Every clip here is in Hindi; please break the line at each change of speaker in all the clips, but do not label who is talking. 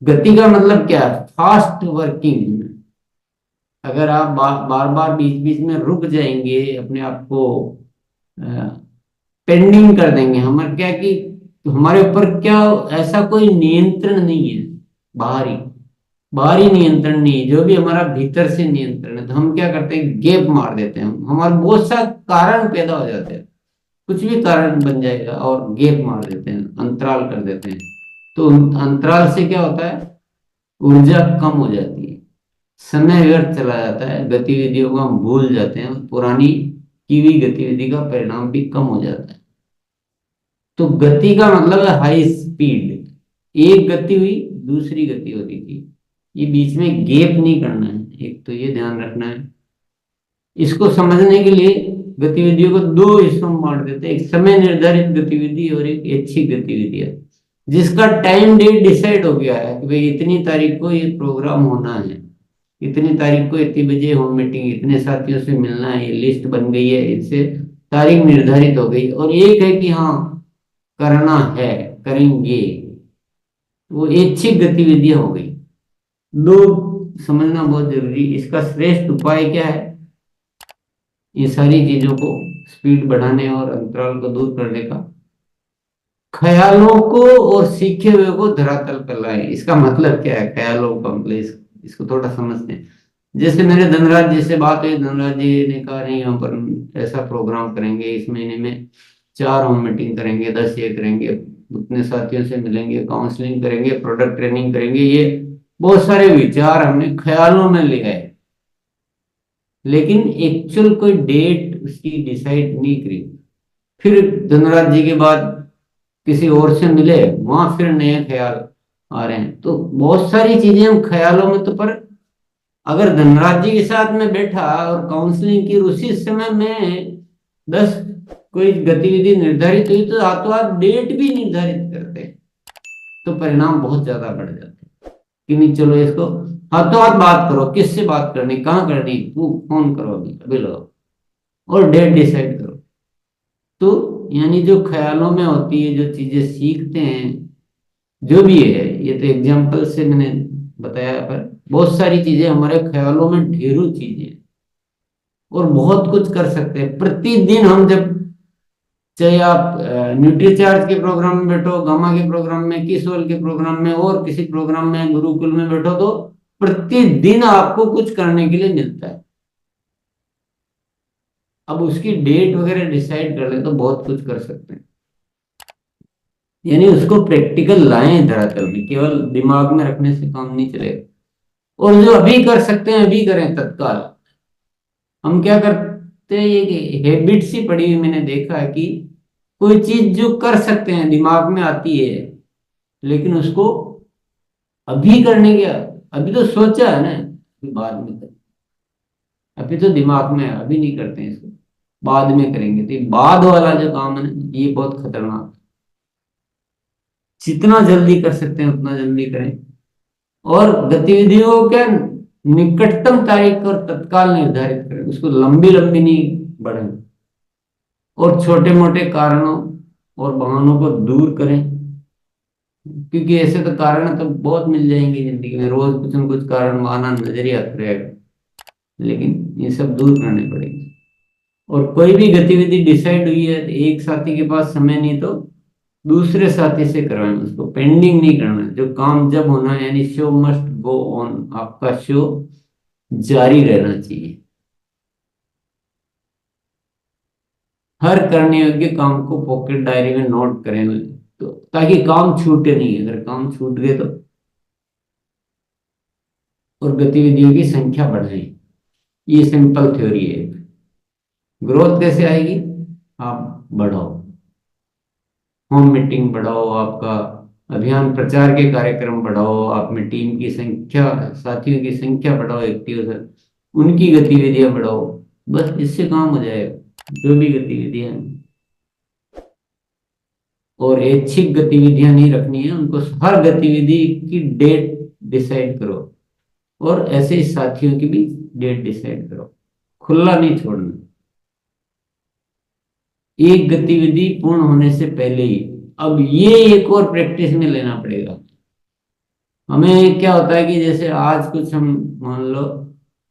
गति का मतलब क्या है? Fast working. अगर आप बार बार बीच बीच में रुक जाएंगे, अपने आप को पेंडिंग कर देंगे, हमारे क्या कि हमारे ऊपर क्या ऐसा कोई नियंत्रण नहीं है, बाहरी बाहरी नियंत्रण नहीं है, जो भी हमारा भीतर से नियंत्रण है, तो हम क्या करते हैं, गैप मार देते हैं, हमारे बहुत सा कारण पैदा हो जाते हैं, कुछ भी कारण बन जाएगा और गैप मार देते हैं, अंतराल कर देते हैं। तो अंतराल से क्या होता है, ऊर्जा कम हो जाती है, समय व्यर्थ चला जाता है, गतिविधियों को हम भूल जाते हैं, पुरानी की हुई गतिविधि का परिणाम भी कम हो जाता है। तो गति का मतलब है हाई स्पीड। एक गति हुई, दूसरी गति हो रही थी, ये बीच में गैप नहीं करना है, एक तो ये ध्यान रखना है। इसको समझने के लिए गतिविधियों को दो हिस्सों में बांट देते हैं, एक समय निर्धारित गतिविधि और एक ऐच्छिक गतिविधि है, जिसका टाइम डेट डिसाइड हो गया है कि भाई इतनी तारीख को ये प्रोग्राम होना है, इतनी तारीख को इतनी बजे होम मीटिंग, इतने साथियों से मिलना है, ये लिस्ट बन गई है, इससे तारीख निर्धारित हो गई। और एक है कि हाँ, करना है, करेंगे, वो ऐच्छिक गतिविधियां हो गई। दो समझना बहुत जरूरी। इसका श्रेष्ठ उपाय क्या है, ये सारी चीजों को स्पीड बढ़ाने और अंतराल को दूर करने का, ख्यालों को और सीखे हुए को धरातल पर लाए। इसका मतलब क्या है, ख्यालों का मतलब इसको थोड़ा समझते हैं। जैसे मेरे धनराज जी से बात हुई, धनराज जी ने कहा नहीं, हम पर ऐसा प्रोग्राम करेंगे, इस महीने में 4 होम मीटिंग करेंगे, 10 ये करेंगे, उतने साथियों से मिलेंगे, काउंसलिंग करेंगे, प्रोडक्ट ट्रेनिंग करेंगे। ये बहुत सारे विचार हमने ख्यालों में ले गए, लेकिन एक्चुअल कोई डेट उसकी डिसाइड नहीं करी। फिर धनराज जी के बाद किसी और से मिले, वहां फिर नए ख्याल आ रहे हैं। तो बहुत सारी चीजें हम ख्यालों में, तो पर अगर धनराज जी के साथ में बैठा और काउंसलिंग की, उसी समय में 10 कोई गतिविधि निर्धारित हुई, तो हाथों हाथ डेट भी निर्धारित करते हैं, तो परिणाम बहुत ज्यादा बढ़ जाते हैं। कि नहीं, चलो इसको हाथों हाथ बात करो, किससे बात करनी, कहाँ करनी, वो फोन करो, अभी अभी लो, और डेट डिसाइड करो। तो यानी जो ख्यालों में होती है, जो चीजें सीखते हैं, जो भी है, ये तो एग्जाम्पल से मैंने बताया, पर बहुत सारी चीजें हमारे ख्यालों में, ढेरों चीजें, और बहुत कुछ कर सकते हैं प्रतिदिन हम। जब चाहे आप न्यूट्रीचार्ज के प्रोग्राम में बैठो, गामा के प्रोग्राम में, किसोल के प्रोग्राम में, और किसी प्रोग्राम में, गुरुकुल में बैठो, तो प्रतिदिन आपको कुछ करने के लिए मिलता है। अब उसकी डेट वगैरह डिसाइड कर ले तो बहुत कुछ कर सकते हैं। यानी उसको प्रैक्टिकल लाएं धरातल में, केवल दिमाग में रखने से काम नहीं चलेगा। और जो अभी कर सकते हैं अभी करें तत्काल। हम क्या करते हैं, ये हैबिट सी पड़ी हुई, मैंने देखा है कि कोई चीज जो कर सकते हैं, दिमाग में आती है, लेकिन उसको अभी करने का, अभी तो सोचा है ना, अभी बाद में करें, अभी तो दिमाग में है, अभी नहीं करते हैं इसको, बाद में करेंगे। तो ये बाद वाला जो काम है ना, ये बहुत खतरनाक है। जितना जल्दी कर सकते हैं उतना जल्दी करें, और गतिविधियों को क्या, निकटतम तारीख और तत्काल निर्धारित करें, उसको लंबी लंबी नहीं बढ़ाएं, और छोटे मोटे कारणों और बहानों को दूर करें। क्योंकि ऐसे तो कारण तो बहुत मिल जाएंगे जिंदगी में, रोज कुछ न कुछ कारण बहाना नजर ही आता रहेगा, लेकिन ये सब दूर करने पड़ेंगे। और कोई भी गतिविधि डिसाइड हुई है, तो एक साथी के पास समय नहीं, तो दूसरे साथी से करवाएं, उसको पेंडिंग नहीं करना है। जो काम जब होना है, यानी शो मस्ट गो ऑन, आपका शो जारी रहना चाहिए। हर करने योग्य काम को पॉकेट डायरी में नोट करें, तो ताकि काम छूटे नहीं, अगर काम छूट गए तो। और गतिविधियों की संख्या बढ़ाएं, ये सिंपल थ्योरी है। ग्रोथ कैसे आएगी, आप बढ़ाओ, होम मीटिंग बढ़ाओ, आपका अभियान प्रचार के कार्यक्रम बढ़ाओ, आप में टीम की संख्या, साथियों की संख्या बढ़ाओ, एक्टिव, उनकी गतिविधियां बढ़ाओ, बस इससे काम हो जाएगा। जो भी गतिविधियां हैं, और ऐच्छिक गतिविधियां नहीं रखनी है उनको, हर गतिविधि की डेट डिसाइड करो, और ऐसे ही साथियों की भी डेट डिसाइड करो, खुला नहीं छोड़ना। एक गतिविधि पूर्ण होने से पहले ही, अब ये एक और प्रैक्टिस में लेना पड़ेगा। हमें क्या होता है कि जैसे आज कुछ हम मान लो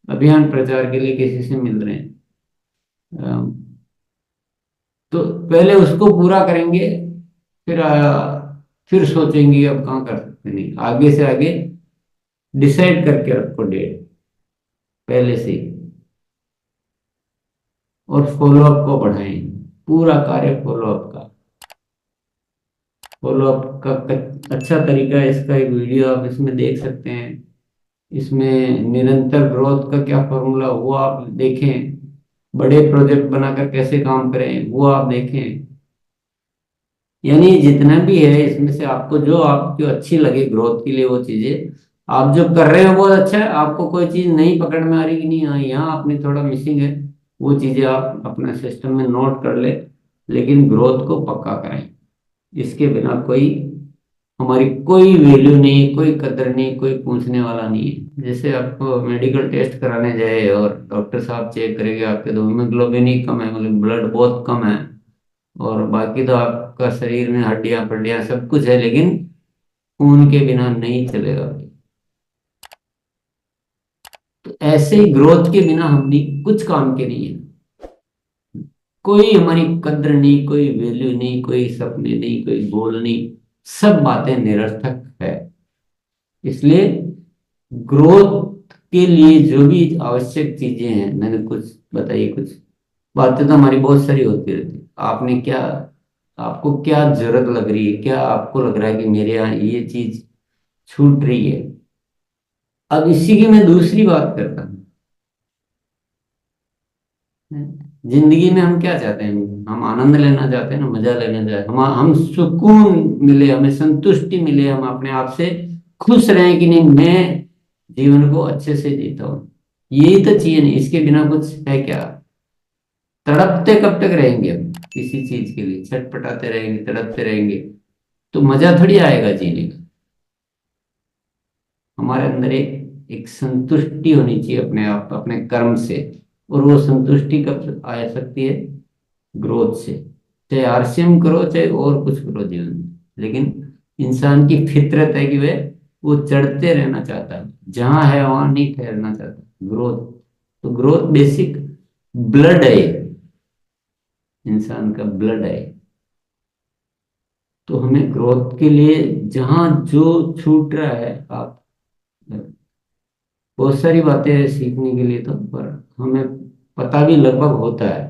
अभियान प्रचार के लिए किसी से मिल रहे हैं, अम, तो पहले उसको पूरा करेंगे, फिर फिर सोचेंगे अब कहाँ कर सकते, नहीं आगे से आगे डिसाइड करके रखो डेट पहले से ही, और फॉलोअप को बढ़ाएं, पूरा कार्य फॉलोअप का। फॉलोअप का अच्छा तरीका है, इसका एक वीडियो आप इसमें देख सकते हैं। इसमें निरंतर ग्रोथ का क्या फॉर्मूला वो आप देखें, बड़े प्रोजेक्ट बनाकर कैसे काम करें वो आप देखें। यानी जितना भी है इसमें से आपको जो आपको अच्छी लगे ग्रोथ के लिए वो चीजें आप जो कर रहे हो बहुत अच्छा है। आपको कोई चीज नहीं पकड़ में आ रही कि नहीं, हाँ यहाँ अपनी थोड़ा मिसिंग है, वो चीजें आप अपने सिस्टम में नोट कर ले, लेकिन ग्रोथ को पक्का करें। इसके बिना कोई हमारी कोई वैल्यू नहीं, कोई कदर नहीं, कोई पूछने वाला नहीं है। जैसे आपको मेडिकल टेस्ट कराने जाए और डॉक्टर साहब चेक करेंगे आपके तो हीमोग्लोबिन ही कम है, मतलब ब्लड बहुत कम है, और बाकी तो आपका शरीर में हड्डियां पड्डियां सब कुछ है, लेकिन खून के बिना नहीं चलेगा। तो ऐसे ही ग्रोथ के बिना हम नहीं, कुछ काम के नहीं है। कोई हमारी कद्र नहीं, कोई वैल्यू नहीं, कोई सपने नहीं, कोई गोल नहीं, सब बातें निरर्थक है। इसलिए ग्रोथ के लिए जो भी आवश्यक चीजें हैं मैंने कुछ बताई, कुछ बातें तो हमारी बहुत सारी होती रहती है। आपने क्या, आपको क्या जरूरत लग रही है, क्या आपको लग रहा है कि मेरे यहाँ ये चीज छूट रही है। अब इसी की मैं दूसरी बात करता हूँ। जिंदगी में हम क्या चाहते हैं, हम आनंद लेना चाहते हैं ना, मजा लेना चाहते हैं, हम सुकून मिले, हमें संतुष्टि मिले, हम अपने आप से खुश रहें कि नहीं मैं जीवन को अच्छे से जीता हूँ। यही तो चाहिए, नहीं इसके बिना कुछ है क्या। तड़पते कब तक रहेंगे हम किसी चीज के लिए, छटपटाते रहेंगे, तड़पते रहेंगे, तो मजा थोड़ी आएगा जीने का। हमारे अंदर एक संतुष्टि होनी चाहिए अपने आप, अपने कर्म से। और वो संतुष्टि कब आ सकती है, ग्रोथ से। चाहे आरसीएम करो, चाहे और कुछ करो जीवन में, लेकिन इंसान की फितरत है कि वो चढ़ते रहना चाहता है, जहां है वहां नहीं ठहरना चाहता। ग्रोथ, तो ग्रोथ बेसिक ब्लड है, इंसान का ब्लड है। तो हमें ग्रोथ के लिए जहां जो छूट रहा है, आप बहुत सारी बातें हैं सीखने के लिए तो, पर हमें पता भी लगभग होता है।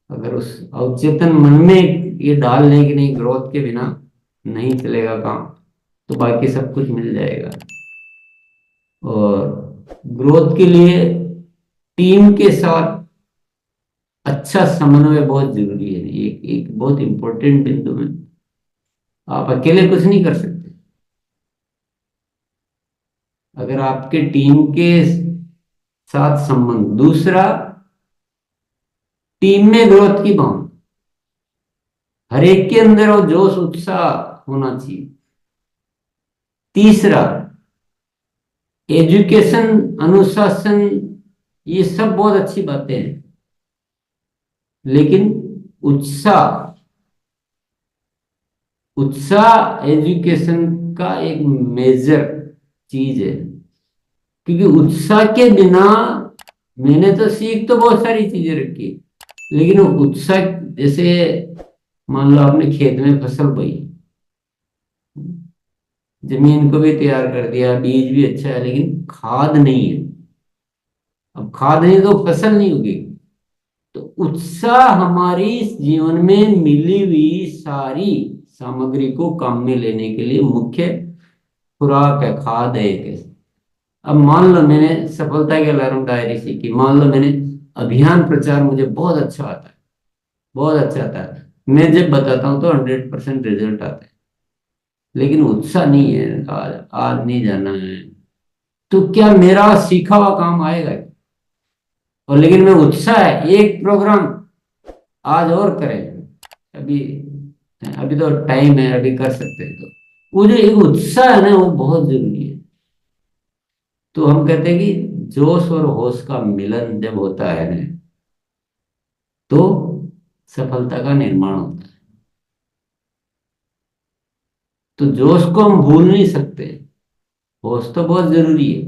अगर उस अवचेतन मन में ये डाल लें कि नहीं ग्रोथ के बिना नहीं चलेगा काम, तो बाकी सब कुछ मिल जाएगा। और ग्रोथ के लिए टीम के साथ अच्छा समन्वय बहुत जरूरी है, एक एक बहुत इंपॉर्टेंट बिंदु में। आप अकेले कुछ नहीं कर सकते। अगर आपके टीम के साथ संबंध, दूसरा टीम में ग्रोथ की भावना, हर एक के अंदर वो जोश उत्साह होना चाहिए। तीसरा एजुकेशन, अनुशासन, ये सब बहुत अच्छी बातें हैं, लेकिन उत्साह, उत्साह एजुकेशन का एक मेजर चीज है। क्योंकि उत्साह के बिना, मैंने तो सीख तो बहुत सारी चीजें रखी, लेकिन वो उत्साह, जैसे मान लो आपने खेत में फसल बोई, जमीन को भी तैयार कर दिया, बीज भी अच्छा है, लेकिन खाद नहीं है। अब खाद नहीं तो फसल नहीं होगी। तो उत्साह हमारी जीवन में मिली हुई सारी सामग्री को काम में लेने के लिए मुख्य खुराक है, खाद है एक। अब मान लो मैंने सफलता की अलार्म डायरी सीखी, मान लो मैंने अभियान प्रचार मुझे बहुत अच्छा आता है, बहुत अच्छा आता है, मैं जब बताता हूँ तो 100% रिजल्ट आता है, लेकिन उत्साह नहीं है, आज नहीं जाना है, तो क्या मेरा सीखा हुआ काम आएगा। और लेकिन मैं उत्साह है, एक प्रोग्राम आज और करें, अभी अभी तो टाइम है, अभी कर सकते हैं, तो वो जो एक उत्साह है ना वो बहुत जरूरी है। तो हम कहते हैं कि जोश और होश का मिलन जब होता है ना, तो सफलता का निर्माण होता है। तो जोश को हम भूल नहीं सकते। होश तो बहुत जरूरी है,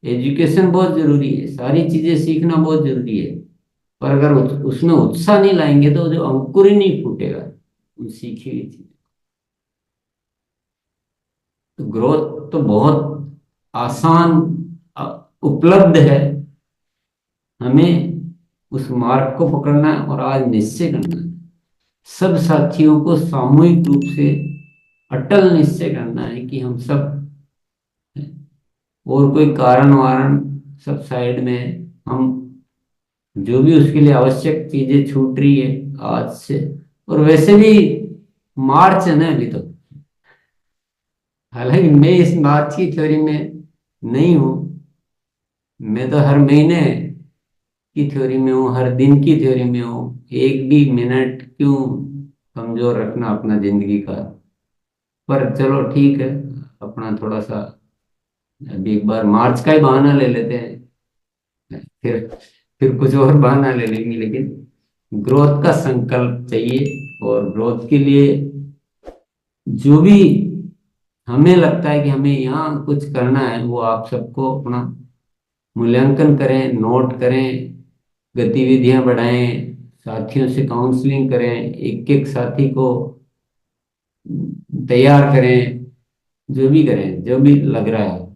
एजुकेशन बहुत जरूरी है, सारी चीजें सीखना बहुत जरूरी है। पर अगर उसमें उत्साह नहीं लाएंगे तो जो अंकुर ही नहीं फूटेगा उन सीखी हुई चीज। तो ग्रोथ तो बहुत आसान अ, उपलब्ध है। हमें उस मार्ग को पकड़ना है और आज निश्चय करना है। सब साथियों को सामूहिक रूप से अटल निश्चय करना है कि हम सब, और कोई कारण वारण सब साइड में है। हम जो भी उसके लिए आवश्यक चीजें छूट रही है आज से। और वैसे भी मार्च है ना अभी तो, हालांकि मैं इस बात की थ्योरी में नहीं हूँ। मैं तो हर महीने की थ्योरी में हूँ, हर दिन की थ्योरी में हूँ। एक भी मिनट क्यों कमजोर रखना अपना जिंदगी का। पर चलो ठीक है, अपना थोड़ा सा अभी एक बार मार्च का ही बहाना ले लेते हैं, फिर कुछ और बहाना ले लेंगे। लेकिन ग्रोथ का संकल्प चाहिए, और ग्रोथ के लिए जो भी हमें लगता है कि हमें यहाँ कुछ करना है, वो आप सबको अपना मूल्यांकन करें, नोट करें, गतिविधियां बढ़ाएं, साथियों से काउंसलिंग करें, एक एक साथी को तैयार करें, जो भी करें, जो भी लग रहा है।